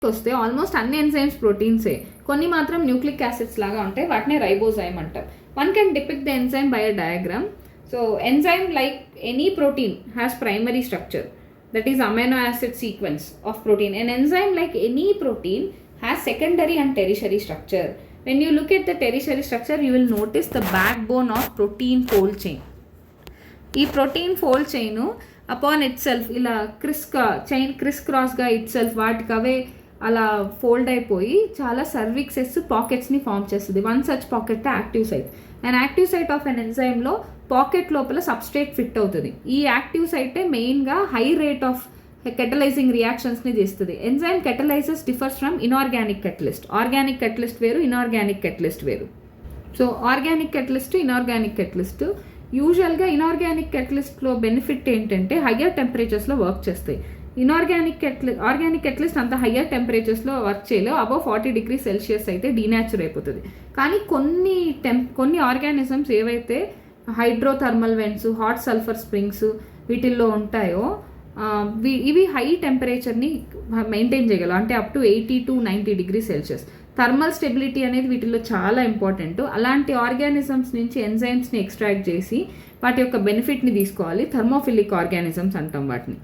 వస్తే ఆల్మోస్ట్ అన్ని ఎంజైమ్స్ ప్రోటీన్సే, కొన్ని మాత్రం న్యూక్లిక్ యాసిడ్స్ లాగా ఉంటాయి, వాటినే రైబోజైమ్ అంటారు. One can depict the enzyme by a diagram. So enzyme like any protein has primary structure, that is amino acid sequence of protein. An enzyme like any protein has secondary and tertiary structure. When you look at the tertiary structure, you will notice the backbone of protein fold chain. ఈ protein fold chain upon itself ఇలా criss క్రాస్గా itself వాటికి అవే అలా fold అయిపోయి చాలా సర్విక్సెస్ పాకెట్స్ని ఫామ్ చేస్తుంది. One such pocket active site. And active site of an ఎంజైమ్లో పాకెట్ లోపల సబ్స్ట్రేట్ ఫిట్ అవుతుంది. ఈ యాక్టివ్ సైటే మెయిన్గా హై రేట్ ఆఫ్ కెటలైజింగ్ రియాక్షన్స్ని చేస్తుంది. Enzyme catalyses differs from inorganic catalyst. Organic catalyst వేరు, ఇన్ఆర్గానిక్ కెటలిస్ట్ వేరు. So organic catalyst, inorganic catalyst. యూజువల్గా ఇన్ఆర్గానిక్ కెటలిస్ట్లో బెనిఫిట్ ఏంటంటే హయ్యర్ టెంపరేచర్స్లో వర్క్ చేస్తాయి. ఆర్గానిక్ కెటలిస్ట్ అంత హయ్యర్ టెంపరేచర్స్లో వర్క్ చేయలేవు. అబౌవ్ 40 degrees Celsius అయితే డీనాచుర్ అయిపోతుంది. కానీ కొన్ని ఆర్గానిజమ్స్ ఏవైతే hydrothermal vents, hot sulphur springs వీటిల్లో ఉంటాయో ఇవి హై టెంపరేచర్ని మెయింటైన్ చేయగలవు, అంటే up to 80 to 90 degrees Celsius. Thermal stability అనేది వీటిల్లో చాలా ఇంపార్టెంట్. అలాంటి ఆర్గానిజమ్స్ నుంచి ఎంజైమ్స్ని ఎక్స్ట్రాక్ట్ చేసి వాటి యొక్క బెనిఫిట్ని తీసుకోవాలి. థర్మోఫిలిక్ ఆర్గానిజమ్స్ అంటాం వాటిని.